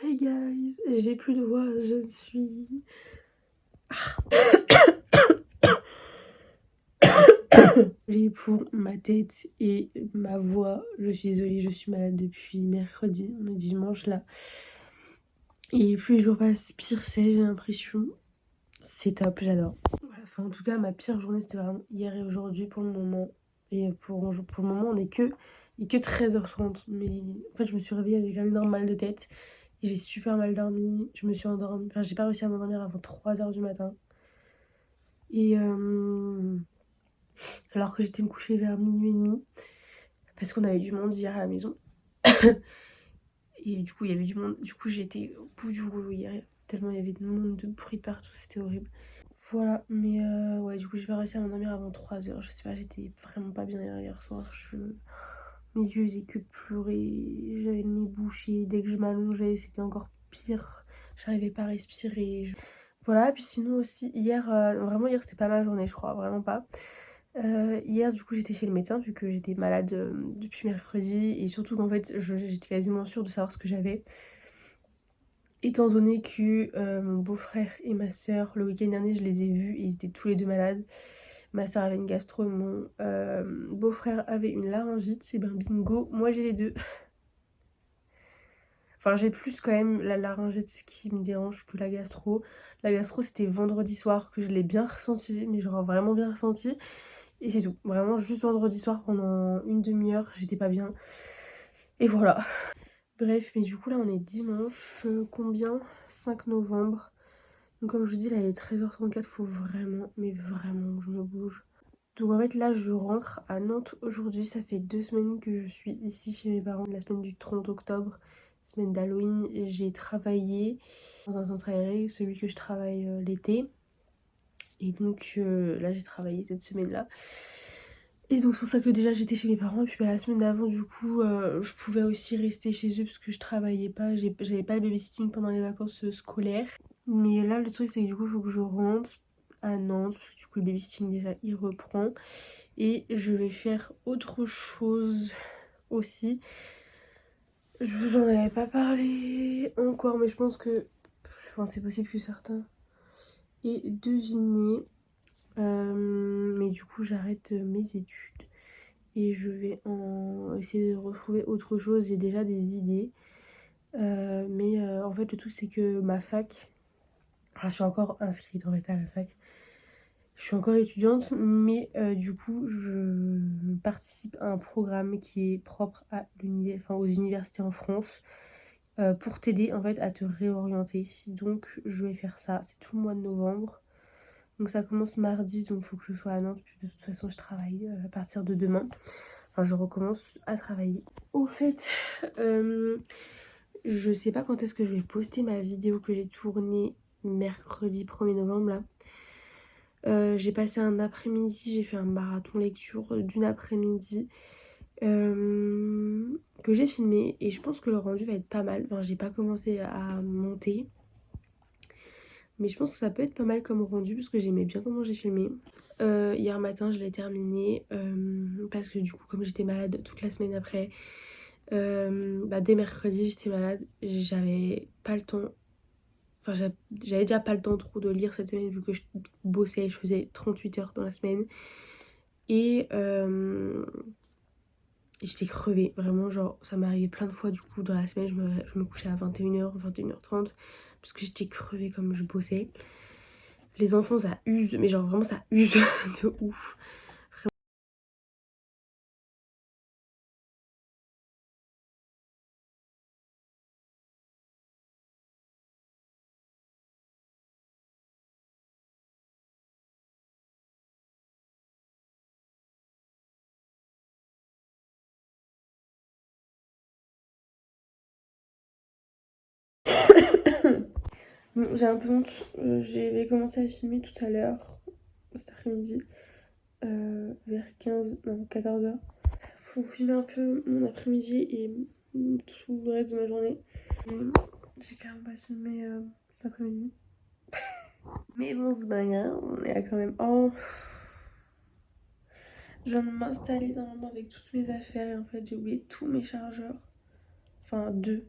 Hey guys, j'ai plus de voix, je suis... Désolée pour ma tête et ma voix, je suis désolée, je suis malade depuis mercredi, on est dimanche là. Et plus les jours passent, pire c'est, j'ai l'impression. C'est top, j'adore. Voilà, enfin en tout cas, ma pire journée c'était vraiment hier et aujourd'hui pour le moment. Et pour le moment, il est que 13h30. Mais en fait, je me suis réveillée avec un énorme mal de tête. Et j'ai super mal dormi. Je me suis endormie. Enfin, j'ai pas réussi à m'endormir avant 3h du matin. Et alors que j'étais me coucher vers minuit et demi. Parce qu'on avait du monde hier à la maison. Et du coup, il y avait du monde. Du coup, j'étais au bout du rouleau hier. Tellement il y avait de monde, de bruit partout. C'était horrible. Voilà, mais ouais, du coup, j'ai pas réussi à m'endormir avant 3h. Je sais pas, j'étais vraiment pas bien hier soir. Mes yeux faisaient que pleurer. J'avais le nez bouché. Dès que je m'allongeais, c'était encore pire. J'arrivais pas à respirer. Voilà, puis sinon aussi, hier, vraiment hier, c'était pas ma journée, je crois, vraiment pas. Hier, du coup, j'étais chez le médecin vu que j'étais malade depuis mercredi. Et surtout qu'en fait, j'étais quasiment sûre de savoir ce que j'avais. Étant donné que mon beau-frère et ma soeur, le week-end dernier, je les ai vus et ils étaient tous les deux malades. Ma soeur avait une gastro, mon beau-frère avait une laryngite, c'est ben bingo, moi j'ai les deux. Enfin, j'ai plus quand même la laryngite qui me dérange que la gastro. La gastro, c'était vendredi soir que je l'ai bien ressenti, mais genre vraiment bien ressenti. Et c'est tout. Vraiment, juste vendredi soir pendant une demi-heure, j'étais pas bien. Et voilà. Bref, mais du coup, là, on est dimanche, combien 5 novembre. Donc, comme je vous dis, là, il est 13h34, faut vraiment, mais vraiment que je me bouge. Donc, en fait, là, je rentre à Nantes aujourd'hui. Ça fait 2 semaines que je suis ici chez mes parents. La semaine du 30 octobre, semaine d'Halloween, j'ai travaillé dans un centre aéré, celui que je travaille l'été. Et donc, là, j'ai travaillé cette semaine-là. Et donc c'est pour ça que déjà j'étais chez mes parents. Et puis la semaine d'avant du coup je pouvais aussi rester chez eux parce que je travaillais pas. J'avais pas le babysitting pendant les vacances scolaires. Mais là le truc c'est que du coup il faut que je rentre à Nantes. Parce que du coup le babysitting déjà il reprend. Et je vais faire autre chose aussi. Je vous en avais pas parlé encore mais je pense que... Enfin c'est possible que certains aient deviné. Mais du coup j'arrête mes études. Et je vais essayer de retrouver autre chose. J'ai déjà des idées. Mais en fait, le truc, c'est que ma fac... Enfin, je suis encore inscrite en fait à la fac. Je suis encore étudiante, mais du coup, je participe à un programme qui est propre à enfin, aux universités en France pour t'aider en fait à te réorienter. Donc, je vais faire ça. C'est tout le mois de novembre. Donc, ça commence mardi, donc il faut que je sois à Nantes. Puis de toute façon, je travaille à partir de demain. Enfin, je recommence à travailler. Au fait, je sais pas quand est-ce que je vais poster ma vidéo que j'ai tournée mercredi 1er novembre là. J'ai passé un après-midi, j'ai fait un marathon lecture d'une après-midi que j'ai filmé et je pense que le rendu va être pas mal. Enfin, j'ai pas commencé à monter, mais je pense que ça peut être pas mal comme rendu parce que j'aimais bien comment j'ai filmé. Hier matin, je l'ai terminé parce que du coup, comme j'étais malade toute la semaine après, dès mercredi, j'étais malade, j'avais pas le temps. Enfin, j'avais déjà pas le temps trop de lire cette semaine vu que je bossais, je faisais 38 heures dans la semaine. Et j'étais crevée, vraiment, genre, ça m'est arrivé plein de fois du coup dans la semaine, je me couchais à 21h, 21h30 parce que j'étais crevée comme je bossais. Les enfants, ça use, mais genre vraiment ça use de ouf. Bon, j'ai un peu honte, j'ai commencé à filmer tout à l'heure, cet après-midi, vers 15, non 14h. Faut filmer un peu mon après-midi et tout le reste de ma journée. J'ai quand même pas filmé cet après-midi. Mais bon, c'est pas grave, on est là quand même. Oh, je viens de m'installer normalement avec toutes mes affaires et en fait j'ai oublié tous mes chargeurs. Enfin, deux.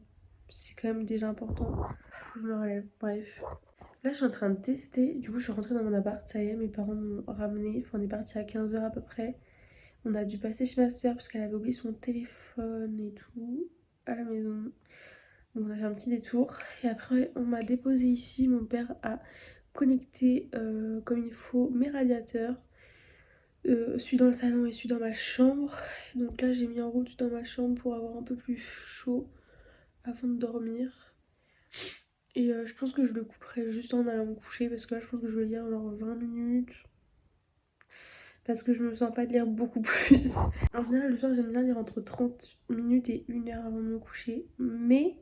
c'est quand même déjà important. Faut que je me relève, bref. Là je suis en train de tester, du coup je suis rentrée dans mon appart, ça y est, mes parents m'ont ramené, enfin, on est parti à 15 h à peu près. On a dû passer chez ma soeur parce qu'elle avait oublié son téléphone et tout à la maison. Donc on a fait un petit détour et après on m'a déposé ici, mon père a connecté comme il faut mes radiateurs. Celui dans le salon et celui dans ma chambre. Donc là j'ai mis en route dans ma chambre pour avoir un peu plus chaud avant de dormir. Et je pense que je le couperai juste en allant me coucher parce que là je pense que je vais lire genre 20 minutes. Parce que je me sens pas de lire beaucoup plus. En général le soir j'aime bien lire entre 30 minutes et 1 heure avant de me coucher. Mais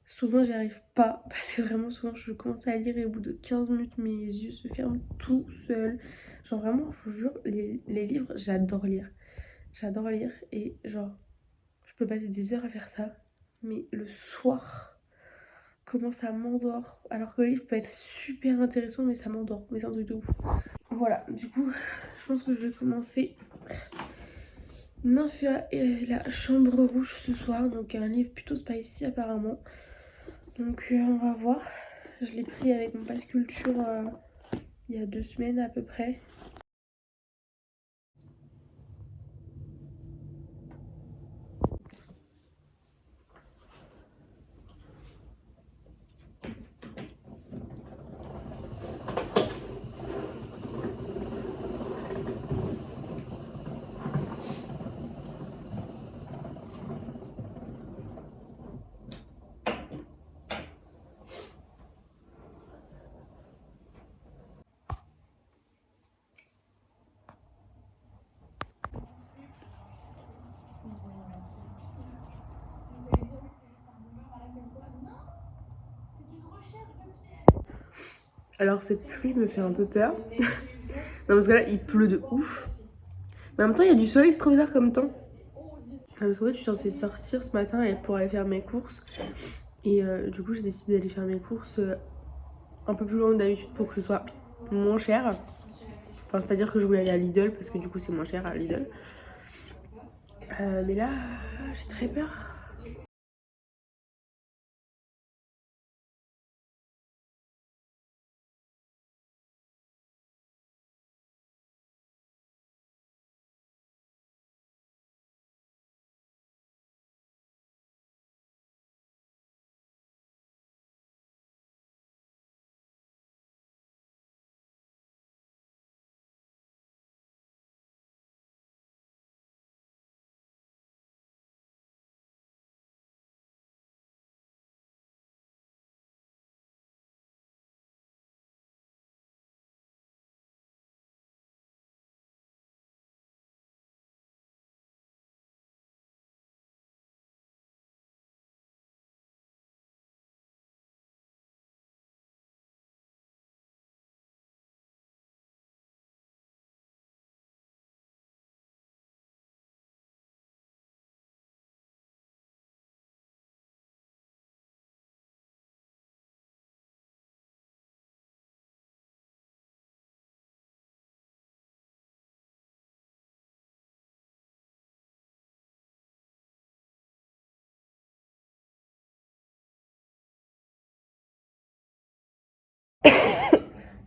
souvent j'y arrive pas parce que vraiment souvent je commence à lire et au bout de 15 minutes mes yeux se ferment tout seuls. Genre vraiment je vous jure les livres j'adore lire. J'adore lire et genre je peux passer des heures à faire ça. Mais le soir, comment ça m'endort. Alors que le livre peut être super intéressant mais ça m'endort. Mais c'est un truc de ouf. Voilà, du coup je pense que je vais commencer Nymphéa et la chambre rouge ce soir. Donc un livre plutôt spicy apparemment. Donc on va voir. Je l'ai pris avec mon passe culture il y a 2 semaines à peu près. Alors cette pluie me fait un peu peur. Non parce que là il pleut de ouf. Mais en même temps il y a du soleil, c'est trop bizarre comme temps. Parce qu'en fait je suis censée sortir ce matin pour aller faire mes courses. Et du coup j'ai décidé d'aller faire mes courses un peu plus loin que d'habitude pour que ce soit moins cher. Enfin c'est à dire que je voulais aller à Lidl parce que du coup c'est moins cher à Lidl. Mais là j'ai très peur.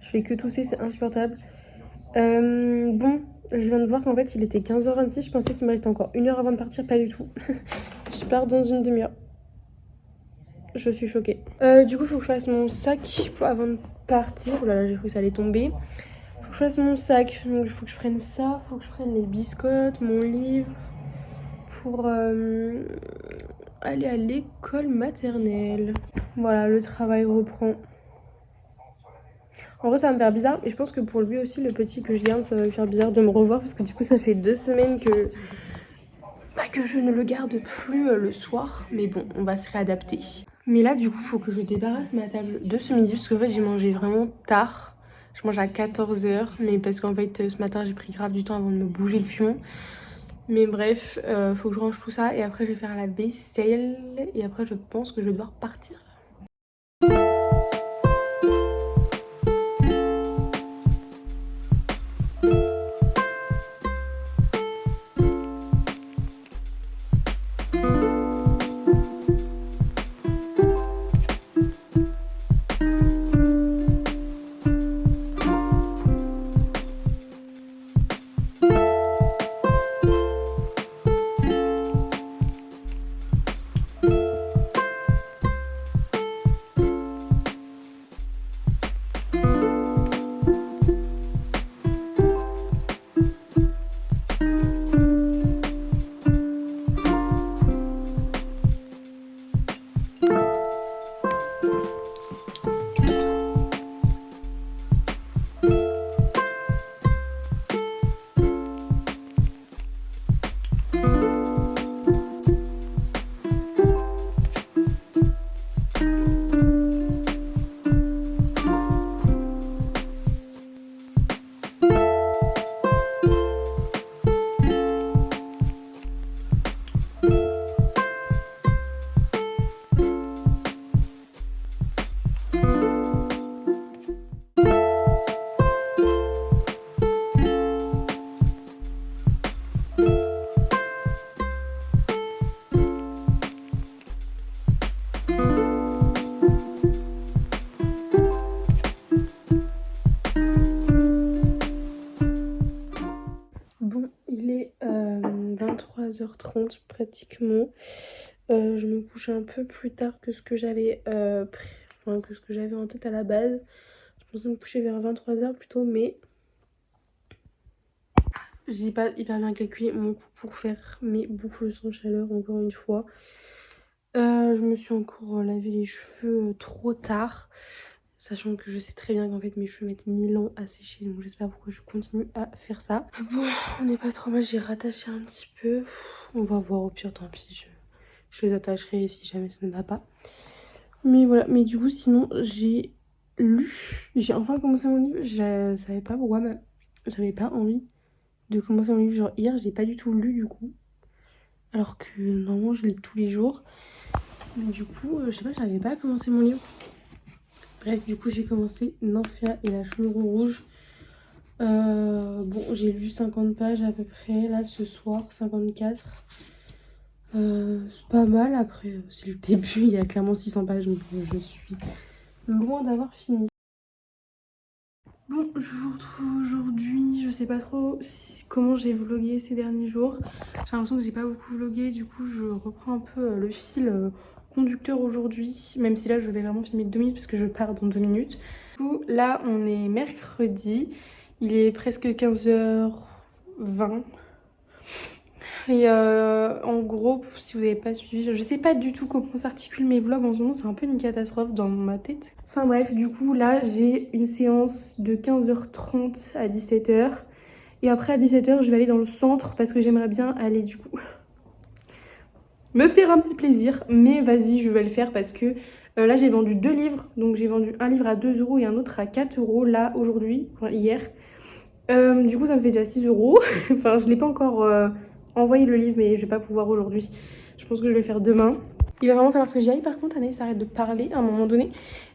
Je fais que tousser, c'est insupportable. Bon, je viens de voir qu'en fait il était 15h26, je pensais qu'il me restait encore 1 heure avant de partir, pas du tout. Je pars dans une demi-heure. Je suis choquée. Du coup, faut que je fasse mon sac avant de partir. Oh là là, j'ai cru que ça allait tomber. Faut que je fasse mon sac. Donc, il faut que je prenne ça. Faut que je prenne les biscottes, mon livre. Pour aller à l'école maternelle. Voilà, le travail reprend. En vrai, ça va me faire bizarre. Et je pense que pour lui aussi, le petit que je garde, ça va lui faire bizarre de me revoir. Parce que du coup, ça fait 2 semaines que je ne le garde plus le soir. Mais bon, on va se réadapter. Mais là, du coup, faut que je débarrasse ma table de ce midi parce qu'en fait, j'ai mangé vraiment tard. Je mange à 14h, mais parce qu'en fait, ce matin, j'ai pris grave du temps avant de me bouger le fion. Mais bref, faut que je range tout ça et après, je vais faire la vaisselle. Et après, je pense que je vais devoir partir. 15h30 pratiquement. Je me couche un peu plus tard que ce que j'avais que ce que j'avais en tête à la base. Je pensais me coucher vers 23h plutôt, mais j'ai pas hyper bien calculé mon coup pour faire mes boucles sans chaleur encore une fois. Je me suis encore lavé les cheveux trop tard, sachant que je sais très bien qu'en fait mes cheveux mettent 1000 ans à sécher, donc j'espère pourquoi je continue à faire ça. Bon, on n'est pas trop mal, j'ai rattaché un petit peu. On va voir, au pire tant pis, je les attacherai si jamais ça ne va pas. Mais voilà, mais du coup sinon j'ai lu, j'ai enfin commencé mon livre, je savais pas pourquoi, mais j'avais pas envie de commencer mon livre, genre hier j'ai pas du tout lu du coup, alors que normalement je lis tous les jours. Mais du coup, je sais pas, j'avais pas commencé mon livre. Bref, du coup, j'ai commencé Nymphia et la Chaudron Rouge. Bon, j'ai lu 50 pages à peu près, là, ce soir, 54. C'est pas mal, après, c'est le début, il y a clairement 600 pages, donc je suis loin d'avoir fini. Bon, je vous retrouve aujourd'hui, je sais pas trop comment j'ai vlogué ces derniers jours. J'ai l'impression que j'ai pas beaucoup vlogué, du coup je reprends un peu le fil conducteur aujourd'hui. Même si là je vais vraiment filmer 2 minutes parce que je pars dans 2 minutes. Du coup là on est mercredi, il est presque 15h20. Et en gros, si vous n'avez pas suivi, je sais pas du tout comment s'articulent mes vlogs en ce moment, c'est un peu une catastrophe dans ma tête. Enfin bref, du coup là j'ai une séance de 15h30 à 17h. Et après à 17h je vais aller dans le centre parce que j'aimerais bien aller du coup me faire un petit plaisir. Mais vas-y, je vais le faire parce que là j'ai vendu 2 livres. Donc j'ai vendu un livre à 2 € et un autre à 4 € là aujourd'hui, enfin hier. Du coup ça me fait déjà 6 €. Enfin je l'ai pas encore envoyé le livre mais je vais pas pouvoir aujourd'hui. Je pense que je vais le faire demain. Il va vraiment falloir que j'y aille par contre, Anaïs arrête de parler à un moment donné.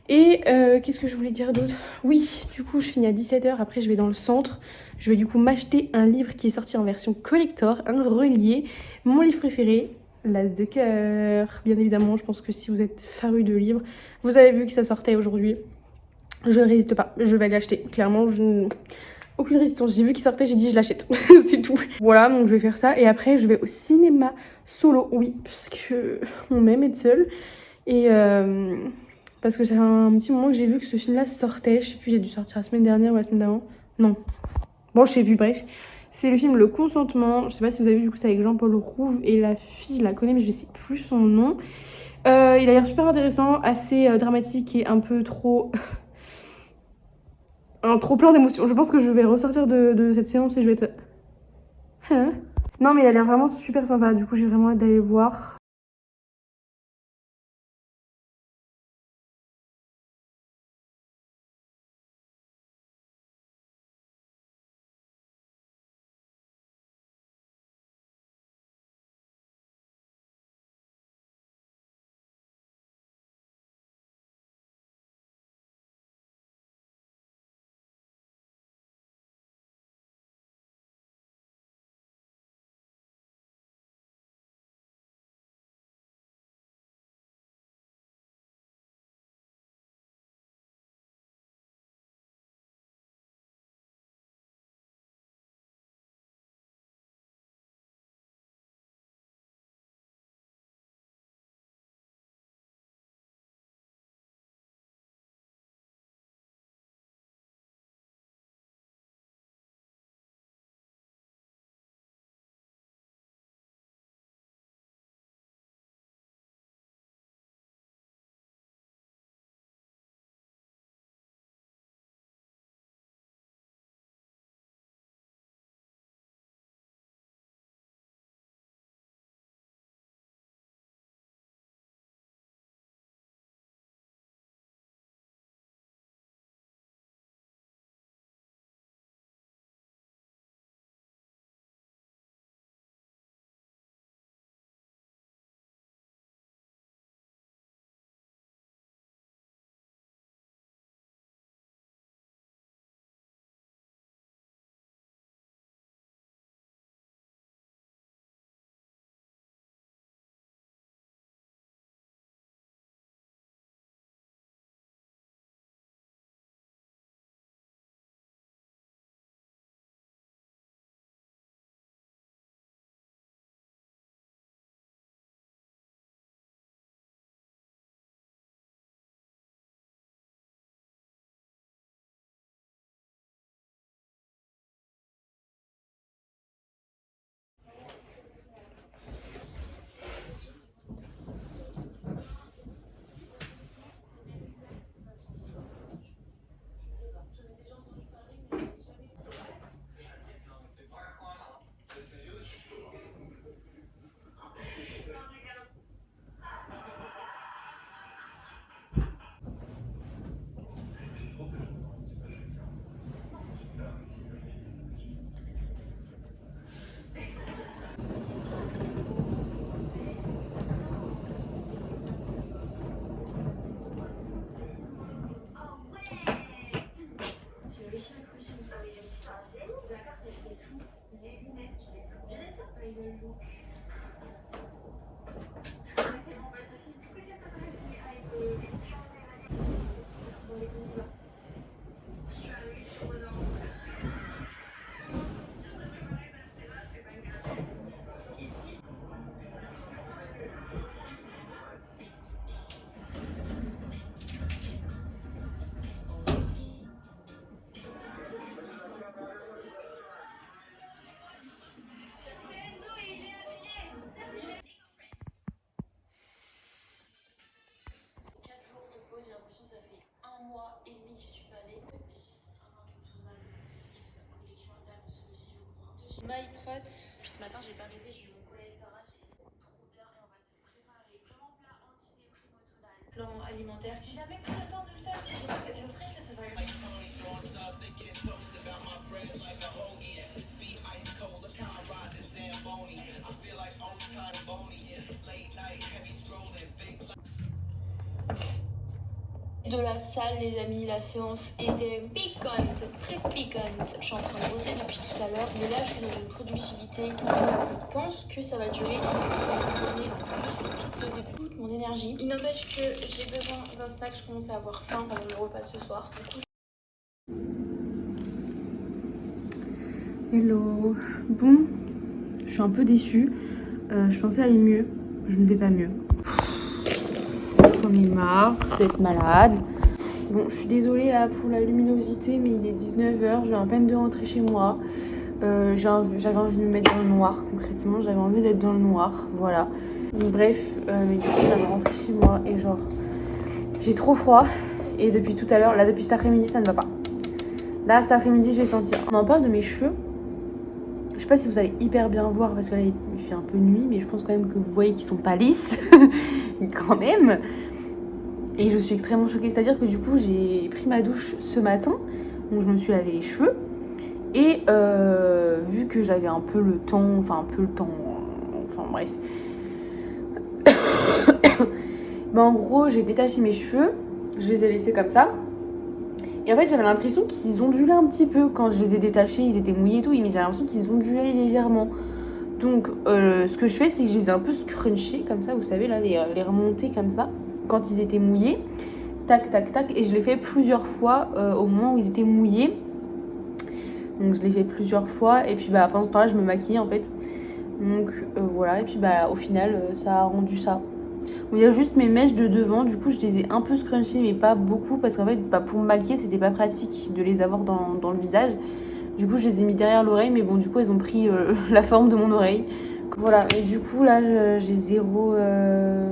Et qu'est-ce que je voulais dire d'autre? Oui, du coup je finis à 17h, après je vais dans le centre. Je vais du coup m'acheter un livre qui est sorti en version collector, un relié. Mon livre préféré, L'As de cœur. Bien évidemment, je pense que si vous êtes faru de livres, vous avez vu que ça sortait aujourd'hui. Je ne résiste pas, je vais l'acheter. Clairement, aucune résistance. J'ai vu qu'il sortait, j'ai dit je l'achète. C'est tout. Voilà, donc je vais faire ça. Et après, je vais au cinéma solo. Oui, parce que on aime être seul. Et parce que c'est un petit moment que j'ai vu que ce film-là sortait. Je sais plus, j'ai dû sortir la semaine dernière ou la semaine d'avant. Non. Bon, je sais plus, bref. C'est le film Le Consentement. Je sais pas si vous avez vu, du coup, c'est avec Jean-Paul Rouve. Et la fille, je la connais, mais je sais plus son nom. Il a l'air super intéressant, assez dramatique et un peu trop... un trop plein d'émotions. Je pense que je vais ressortir de cette séance et je vais être... Hein. Non, mais il a l'air vraiment super sympa. Du coup, j'ai vraiment hâte d'aller le voir. J'ai réussi à accrocher une feuille. La carte, elle fait tout. Les lunettes, je vais être ça. Je vais être ça. Il a le look. Je connais tellement pas sa fille. Du coup, c'est pas très bien. Bon, les connus, là. Je suis arrivée sur le nord. Ici. C'est Enzo et il est habillé. 4 jours de pause, j'ai l'impression que ça fait 1 mois et demi que j'y suis pas allée. My Prot. Puis ce matin, j'ai pas arrêté, j'ai eu mon collègue Sarah, j'ai dit trop bien et on va se préparer. Comment plat antidéprimotonal. Plan alimentaire. J'ai jamais pris le temps de le faire, c'est parce que le fraîche là, ça va. De la salle, les amis, la séance était piquante, très piquante. Je suis en train de bosser depuis tout à l'heure, mais là je suis dans une productivité. Je pense que ça va durer. Ça va me donner plus tout le début, toute mon énergie. Il n'empêche que j'ai besoin d'un snack, je commence à avoir faim pendant le repas ce soir. Du coup, Hello. Bon, je suis un peu déçue. Je pensais aller mieux. Je ne vais pas mieux. J'en ai marre d'être malade. Bon, je suis désolée là pour la luminosité, mais il est 19h. Je viens à peine de rentrer chez moi. J'avais envie de me mettre dans le noir, concrètement. J'avais envie d'être dans le noir, voilà. Donc, bref, mais du coup, je viens de rentrer chez moi et genre, j'ai trop froid. Et depuis tout à l'heure, là, depuis cet après-midi, ça ne va pas. Là, cet après-midi, j'ai senti. On en parle de mes cheveux. Je sais pas si vous allez hyper bien voir parce que là il fait un peu nuit, mais je pense quand même que vous voyez qu'ils sont pas lisses, quand même. Et je suis extrêmement choquée, c'est-à-dire que du coup j'ai pris ma douche ce matin, donc je me suis lavé les cheveux. Et vu que j'avais un peu le temps, enfin bref. Bah en gros j'ai détaché mes cheveux, je les ai laissés comme ça. Et en fait, j'avais l'impression qu'ils ondulaient un petit peu quand je les ai détachés. Ils étaient mouillés et tout, mais j'avais l'impression qu'ils ondulaient légèrement. Donc, ce que je fais, c'est que je les ai un peu scrunchés, comme ça, vous savez, là, les remonter comme ça, quand ils étaient mouillés. Tac, tac, tac. Et je l'ai fait plusieurs fois au moment où ils étaient mouillés. Donc, je l'ai fait plusieurs fois. Et puis, bah, pendant ce temps-là, je me maquillais, en fait. Donc, voilà. Et puis, bah, au final, ça a rendu ça. Il y a juste mes mèches de devant, du coup je les ai un peu scrunchées mais pas beaucoup parce qu'en fait bah, pour me maquiller c'était pas pratique de les avoir dans le visage. Du coup je les ai mis derrière l'oreille mais bon du coup elles ont pris la forme de mon oreille. Voilà, et du coup là j'ai zéro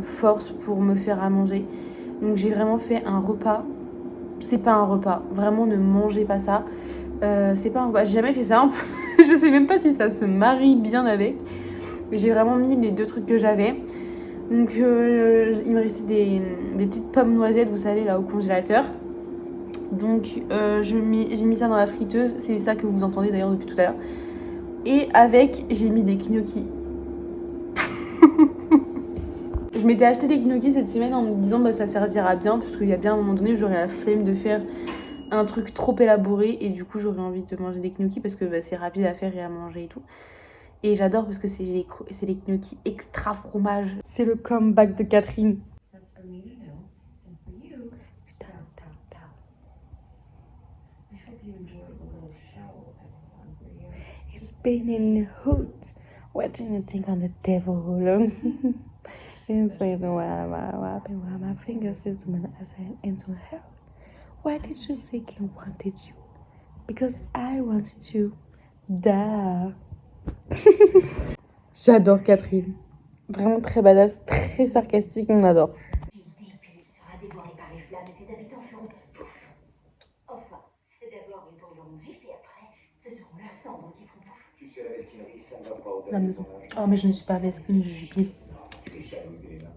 force pour me faire à manger. Donc j'ai vraiment fait un repas. C'est pas un repas, vraiment ne mangez pas ça. C'est pas un repas, j'ai jamais fait ça. Je sais même pas si ça se marie bien avec. J'ai vraiment mis les 2 trucs que j'avais. Donc il me restait des petites pommes noisettes, vous savez, là au congélateur. Donc j'ai mis ça dans la friteuse, c'est ça que vous entendez d'ailleurs depuis tout à l'heure. Et avec, j'ai mis des gnocchis. Je m'étais acheté des gnocchis cette semaine en me disant bah ça servira bien, parce qu'il y a bien un moment donné j'aurais la flemme de faire un truc trop élaboré et du coup j'aurais envie de manger des gnocchis parce que bah, c'est rapide à faire et à manger et tout. Et j'adore parce que c'est les gnocchis extra fromage. C'est le comeback de Catherine. It's been in the hood, watching the thing on the devil. It's been while my fingers is into hell. Why did you say he wanted you? Because I wanted you. Da. J'adore Catherine. Vraiment très badass, très sarcastique, on adore. L'île sera dévorée par les flammes et ses habitants feront pouf. Enfin, d'abord ils brûleront vif et après, ce seront leurs cendres qui feront pouf. Tu sais, la mesquinerie, ça ne va pas au-delà La du maison. tournage. Oh mais je ne suis pas mesquine, je suis pile. Tu es jalouse, Elena.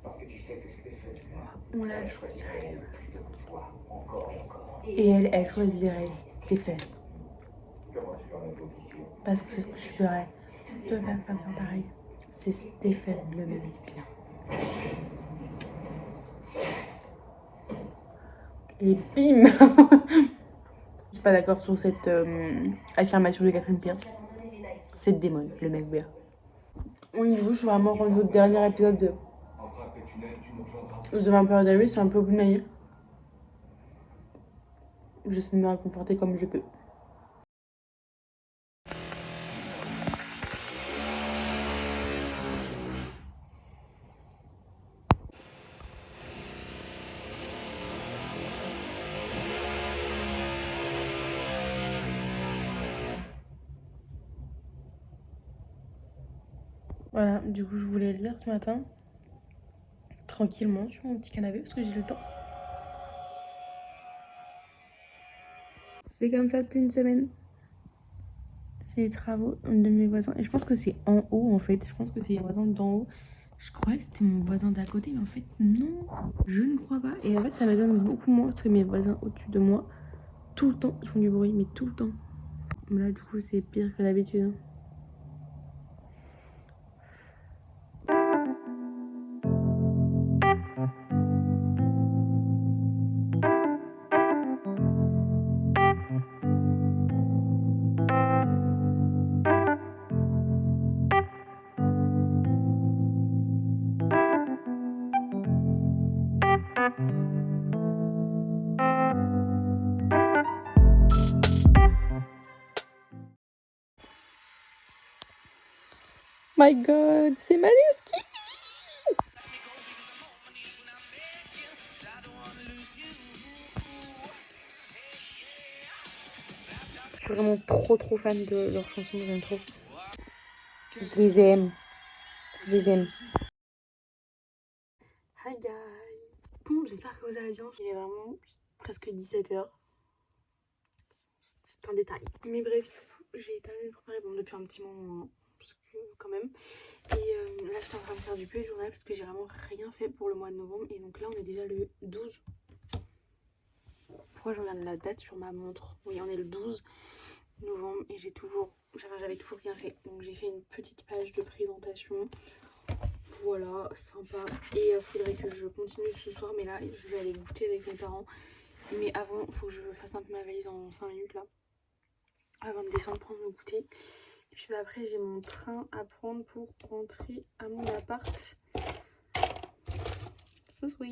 Parce que tu sais que c'était fait de moi. On l'a Elle choisirait elle plutôt que toi, encore et encore. Et elle choisirait Stéphane. Comment tu en es position? Parce que c'est ce que je ferais. De faire pareil. C'est Stéphane le même bien. Et bim. Je suis pas d'accord sur cette affirmation de Catherine Pierce. C'est le démon, le mec vert. Oui, du coup, je suis vraiment rendue au dernier épisode de The Vampire Diaries. C'est un peu au bout de ma vie. J'essaie de me réconforter comme je peux. Voilà, du coup, je voulais lire ce matin, tranquillement, sur mon petit canapé, parce que j'ai le temps. C'est comme ça depuis une semaine. C'est les travaux de mes voisins. Et je pense que c'est en haut, en fait. Je pense que c'est les voisins d'en haut. Je croyais que c'était mon voisin d'à côté, mais en fait, non. Je ne crois pas. Et en fait, ça m'étonne beaucoup moins, parce que mes voisins au-dessus de moi, tout le temps, ils font du bruit, mais tout le temps. Mais là, du coup, c'est pire que d'habitude. My God, c'est Maneskin. Je suis vraiment trop fan de leurs chansons, j'aime trop. Je les aime. Je les aime. Hi guys. Bon, j'espère que vous allez bien. Il est vraiment presque 17h. C'est un détail. Mais bref, j'ai terminé de préparer depuis un petit moment, hein, parce que quand même. Et là, j'étais en train de faire du bullet journal parce que j'ai vraiment rien fait pour le mois de novembre. Et donc là, on est déjà le 12. Pourquoi je regarde la date sur ma montre? Oui, on est le 12 novembre et j'avais toujours rien fait. Donc j'ai fait une petite page de présentation. Voilà, sympa. Et faudrait que je continue ce soir, mais là, je vais aller goûter avec mes parents. Mais avant, il faut que je fasse un peu ma valise en 5 minutes là. Avant de descendre prendre mon goûter. Et puis après, j'ai mon train à prendre pour rentrer à mon appart ce soir.